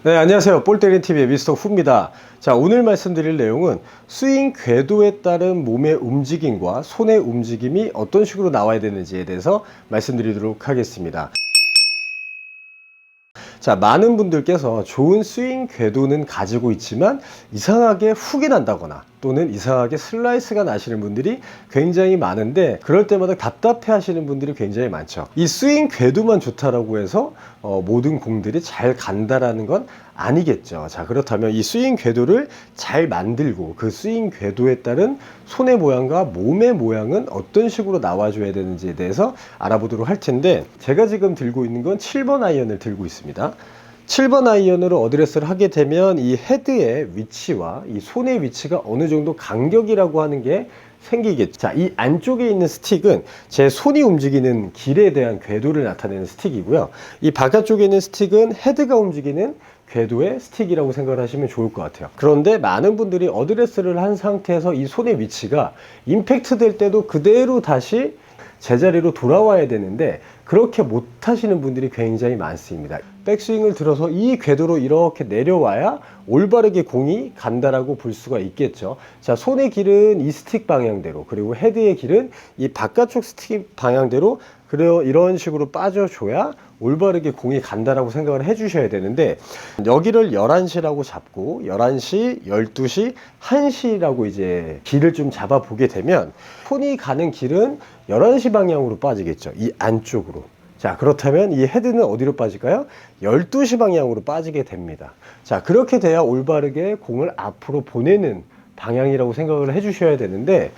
네, 안녕하세요. 볼때리TV의 미스터 후입니다. 자, 오늘 말씀드릴 내용은 스윙 궤도에 따른 몸의 움직임과 손의 움직임이 어떤 식으로 나와야 되는지에 대해서 말씀드리도록 하겠습니다. 자, 많은 분들께서 좋은 스윙 궤도는 가지고 있지만 이상하게 훅이 난다거나 또는 이상하게 슬라이스가 나시는 분들이 굉장히 많은데, 그럴 때마다 답답해 하시는 분들이 굉장히 많죠. 이 스윙 궤도만 좋다라고 해서 모든 공들이 잘 간다라는 건 아니겠죠. 자, 그렇다면 이 스윙 궤도를 잘 만들고 그 스윙 궤도에 따른 손의 모양과 몸의 모양은 어떤 식으로 나와줘야 되는지에 대해서 알아보도록 할 텐데, 제가 지금 들고 있는 건 7번 아이언을 들고 있습니다. 7번 아이언으로 어드레스를 하게 되면 이 헤드의 위치와 이 손의 위치가 어느 정도 간격이라고 하는 게 생기겠죠. 자, 이 안쪽에 있는 스틱은 제 손이 움직이는 길에 대한 궤도를 나타내는 스틱이고요. 이 바깥쪽에 있는 스틱은 헤드가 움직이는 궤도의 스틱이라고 생각을 하시면 좋을 것 같아요. 그런데 많은 분들이 어드레스를 한 상태에서 이 손의 위치가 임팩트 될 때도 그대로 다시 제자리로 돌아와야 되는데, 그렇게 못 하시는 분들이 굉장히 많습니다. 백스윙을 들어서 이 궤도로 이렇게 내려와야 올바르게 공이 간다라고 볼 수가 있겠죠. 자, 손의 길은 이 스틱 방향대로, 그리고 헤드의 길은 이 바깥쪽 스틱 방향대로, 그래요, 이런 식으로 빠져줘야 올바르게 공이 간다라고 생각을 해 주셔야 되는데, 여기를 11시라고 잡고 11시, 12시, 1시라고 이제 길을 좀 잡아 보게 되면 손이 가는 길은 11시 방향으로 빠지겠죠. 이 안쪽으로. 자, 그렇다면 이 헤드는 어디로 빠질까요? 12시 방향으로 빠지게 됩니다. 자, 그렇게 돼야 올바르게 공을 앞으로 보내는 방향이라고 생각을 해 주셔야 되는데,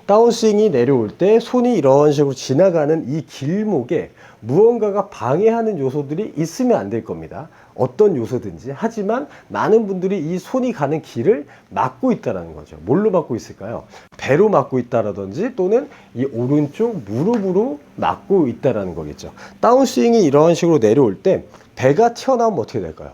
다운스윙이 내려올 때 손이 이런 식으로 지나가는 이 길목에 무언가가 방해하는 요소들이 있으면 안 될 겁니다. 어떤 요소든지. 하지만 많은 분들이 이 손이 가는 길을 막고 있다는 거죠. 뭘로 막고 있을까요? 배로 막고 있다라든지 또는 이 오른쪽 무릎으로 막고 있다는 거겠죠. 다운스윙이 이런 식으로 내려올 때 배가 튀어나오면 어떻게 될까요?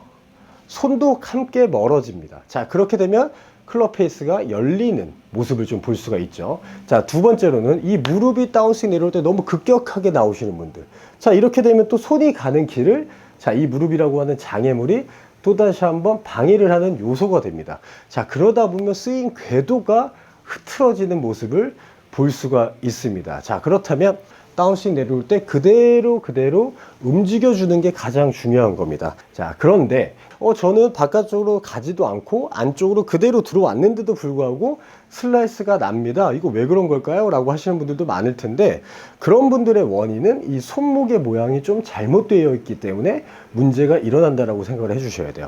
손도 함께 멀어집니다. 자, 그렇게 되면 클럽 페이스가 열리는 모습을 좀 볼 수가 있죠. 자, 두 번째로는 이 무릎이 다운스윙 내려올 때 너무 급격하게 나오시는 분들. 자, 이렇게 되면 또 손이 가는 길을, 자, 이 무릎이라고 하는 장애물이 또다시 한번 방해를 하는 요소가 됩니다. 자, 그러다 보면 스윙 궤도가 흐트러지는 모습을 볼 수가 있습니다. 자, 그렇다면 다운스윙 내려올 때 그대로 움직여주는 게 가장 중요한 겁니다. 자, 그런데 저는 바깥쪽으로 가지도 않고 안쪽으로 그대로 들어왔는데도 불구하고 슬라이스가 납니다. 이거 왜 그런 걸까요? 라고 하시는 분들도 많을 텐데, 그런 분들의 원인은 이 손목의 모양이 좀 잘못되어 있기 때문에 문제가 일어난다라고 생각을 해 주셔야 돼요.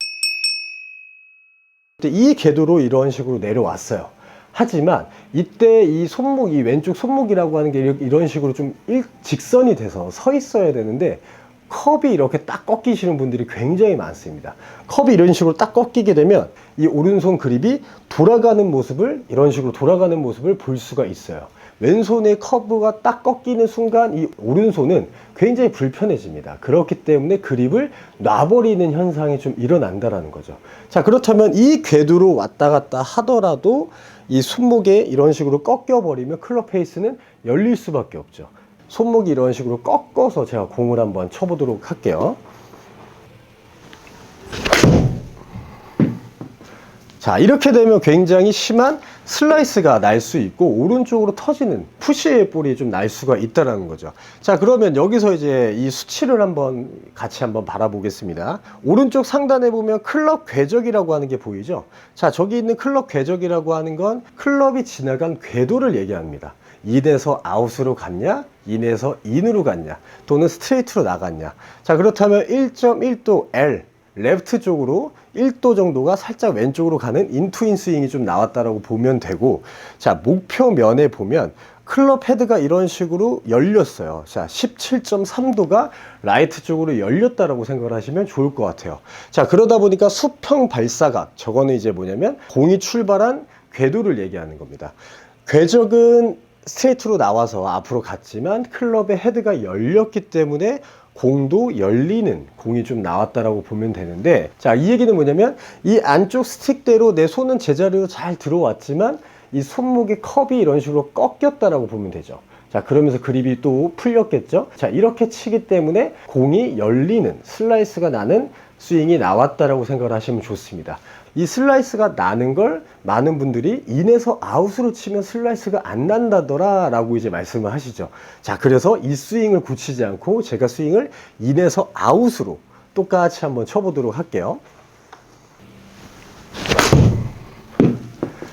이 궤도로 이런 식으로 내려왔어요. 하지만 이때 이 손목, 이 왼쪽 손목이라고 하는 게 이런 식으로 좀 직선이 돼서 서 있어야 되는데, 컵이 이렇게 딱 꺾이시는 분들이 굉장히 많습니다. 컵이 이런 식으로 딱 꺾이게 되면 이 오른손 그립이 돌아가는 모습을, 이런 식으로 돌아가는 모습을 볼 수가 있어요. 왼손의 커브가 딱 꺾이는 순간 이 오른손은 굉장히 불편해집니다. 그렇기 때문에 그립을 놔버리는 현상이 좀 일어난다라는 거죠. 자, 그렇다면 이 궤도로 왔다 갔다 하더라도 이 손목에 이런 식으로 꺾여버리면 클럽 페이스는 열릴 수밖에 없죠. 손목이 이런 식으로 꺾어서 제가 공을 한번 쳐보도록 할게요. 자, 이렇게 되면 굉장히 심한 슬라이스가 날 수 있고 오른쪽으로 터지는 푸시의 볼이 좀 날 수가 있다는 거죠. 자, 그러면 여기서 이제 이 수치를 같이 한번 바라보겠습니다. 오른쪽 상단에 보면 클럽 궤적이라고 하는 게 보이죠? 자, 저기 있는 클럽 궤적이라고 하는 건 클럽이 지나간 궤도를 얘기합니다. 인에서 아웃으로 갔냐, 인에서 인으로 갔냐, 또는 스트레이트로 나갔냐. 자, 그렇다면 1.1도 L 레프트 쪽으로 1도 정도가 살짝 왼쪽으로 가는 인투인 스윙이 좀 나왔다라고 보면 되고, 자, 목표면에 보면 클럽 헤드가 이런 식으로 열렸어요. 자, 17.3도가 라이트 쪽으로 열렸다라고 생각을 하시면 좋을 것 같아요. 자, 그러다 보니까 수평 발사각, 저거는 이제 뭐냐면 공이 출발한 궤도를 얘기하는 겁니다. 궤적은 스트레이트로 나와서 앞으로 갔지만 클럽의 헤드가 열렸기 때문에 공도 열리는 공이 좀 나왔다라고 보면 되는데, 자, 이 얘기는 뭐냐면 이 안쪽 스틱대로 내 손은 제자리로 잘 들어왔지만 이 손목의 컵이 이런 식으로 꺾였다라고 보면 되죠. 자, 그러면서 그립이 또 풀렸겠죠. 자, 이렇게 치기 때문에 공이 열리는, 슬라이스가 나는 스윙이 나왔다라고 생각을 하시면 좋습니다. 이 슬라이스가 나는 걸 많은 분들이 인에서 아웃으로 치면 슬라이스가 안 난다더라 라고 이제 말씀을 하시죠. 자, 그래서 이 스윙을 고치지 않고 제가 스윙을 인에서 아웃으로 똑같이 한번 쳐보도록 할게요.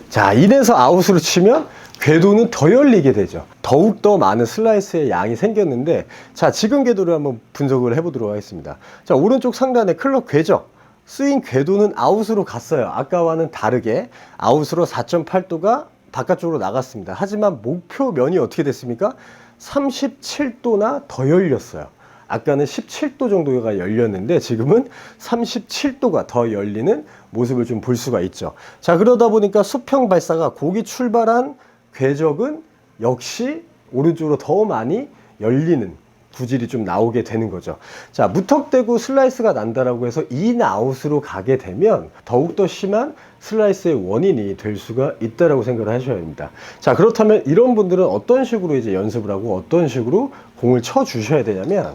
자, 인에서 아웃으로 치면 궤도는 더 열리게 되죠. 더욱더 많은 슬라이스의 양이 생겼는데, 자, 지금 궤도를 한번 분석을 해보도록 하겠습니다. 자, 오른쪽 상단에 클럽 궤적, 스윙 궤도는 아웃으로 갔어요. 아까와는 다르게 아웃으로 4.8도가 바깥쪽으로 나갔습니다. 하지만 목표 면이 어떻게 됐습니까? 37도나 더 열렸어요. 아까는 17도 정도가 열렸는데 지금은 37도가 더 열리는 모습을 좀 볼 수가 있죠. 자, 그러다 보니까 수평 발사가 고기 출발한 궤적은 역시 오른쪽으로 더 많이 열리는 구질이 좀 나오게 되는 거죠. 자, 무턱대고 슬라이스가 난다라고 해서 인아웃으로 가게 되면 더욱더 심한 슬라이스의 원인이 될 수가 있다라고 생각을 하셔야 됩니다. 자, 그렇다면 이런 분들은 어떤 식으로 이제 연습을 하고 어떤 식으로 공을 쳐 주셔야 되냐면,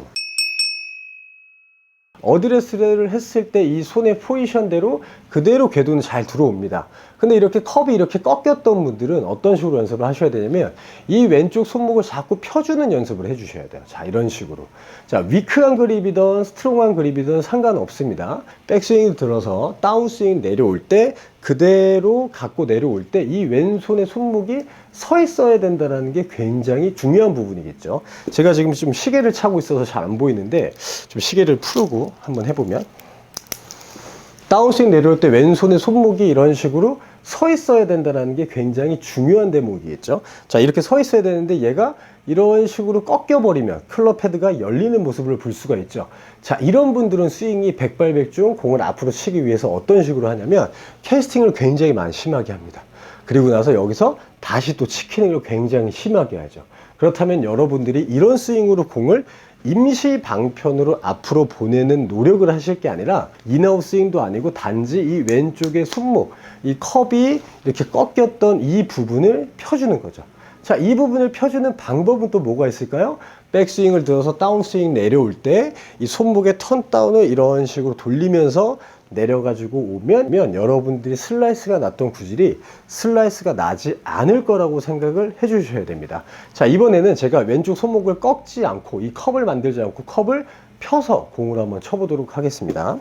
어드레스를 했을 때 이 손의 포지션대로 그대로 궤도는 잘 들어옵니다. 근데 이렇게 컵이 이렇게 꺾였던 분들은 어떤 식으로 연습을 하셔야 되냐면, 이 왼쪽 손목을 자꾸 펴주는 연습을 해주셔야 돼요. 자, 이런 식으로. 자, 위크한 그립이든 스트롱한 그립이든 상관없습니다. 백스윙을 들어서 다운스윙 내려올 때 그대로 갖고 내려올 때 이 왼손의 손목이 서 있어야 된다는 게 굉장히 중요한 부분이겠죠. 제가 지금 좀 시계를 차고 있어서 잘 안 보이는데 좀 시계를 풀고 한번 해보면, 다운스윙 내려올 때 왼손의 손목이 이런 식으로 서 있어야 된다는 게 굉장히 중요한 대목이겠죠. 자, 이렇게 서 있어야 되는데 얘가 이런 식으로 꺾여버리면 클럽 헤드가 열리는 모습을 볼 수가 있죠. 자, 이런 분들은 스윙이 백발백중 공을 앞으로 치기 위해서 어떤 식으로 하냐면 캐스팅을 굉장히 많이 심하게 합니다. 그리고 나서 여기서 다시 또 치키닝을 굉장히 심하게 하죠. 그렇다면 여러분들이 이런 스윙으로 공을 임시 방편으로 앞으로 보내는 노력을 하실 게 아니라 인아웃 스윙도 아니고 단지 이 왼쪽의 손목, 이 컵이 이렇게 꺾였던 이 부분을 펴주는 거죠. 자, 이 부분을 펴주는 방법은 또 뭐가 있을까요? 백스윙을 들어서 다운스윙 내려올 때 이 손목의 턴다운을 이런 식으로 돌리면서 내려가지고 오면 여러분들이 슬라이스가 났던 구질이 슬라이스가 나지 않을 거라고 생각을 해 주셔야 됩니다. 자, 이번에는 제가 왼쪽 손목을 꺾지 않고 이 컵을 만들지 않고 컵을 펴서 공을 한번 쳐보도록 하겠습니다.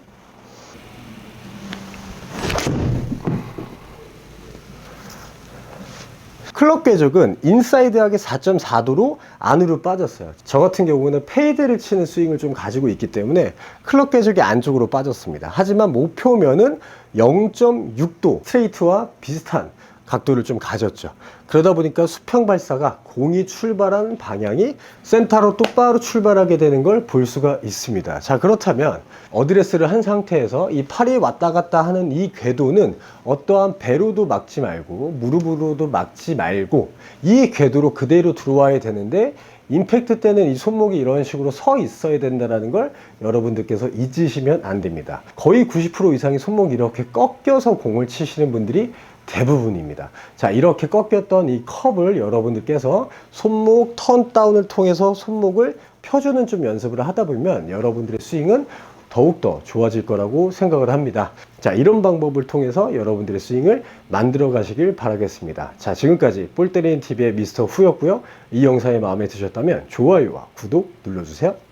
클럽 궤적은 인사이드하게 4.4도로 안으로 빠졌어요. 저 같은 경우는 페이드를 치는 스윙을 좀 가지고 있기 때문에 클럽 궤적이 안쪽으로 빠졌습니다. 하지만 목표면은 0.6도 스트레이트와 비슷한 각도를 좀 가졌죠. 그러다 보니까 수평 발사가 공이 출발하는 방향이 센터로 똑바로 출발하게 되는 걸 볼 수가 있습니다. 자, 그렇다면 어드레스를 한 상태에서 이 팔이 왔다 갔다 하는 이 궤도는 어떠한 배로도 막지 말고 무릎으로도 막지 말고 이 궤도로 그대로 들어와야 되는데, 임팩트 때는 이 손목이 이런 식으로 서 있어야 된다는 걸 여러분들께서 잊으시면 안 됩니다. 거의 90% 이상의 손목이 이렇게 꺾여서 공을 치시는 분들이 대부분입니다. 자, 이렇게 꺾였던 이 컵을 여러분들께서 손목 턴다운을 통해서 손목을 펴주는 좀 연습을 하다 보면 여러분들의 스윙은 더욱더 좋아질 거라고 생각을 합니다. 자, 이런 방법을 통해서 여러분들의 스윙을 만들어 가시길 바라겠습니다. 자, 지금까지 볼때리는 TV의 미스터 후였고요. 이 영상이 마음에 드셨다면 좋아요와 구독 눌러주세요.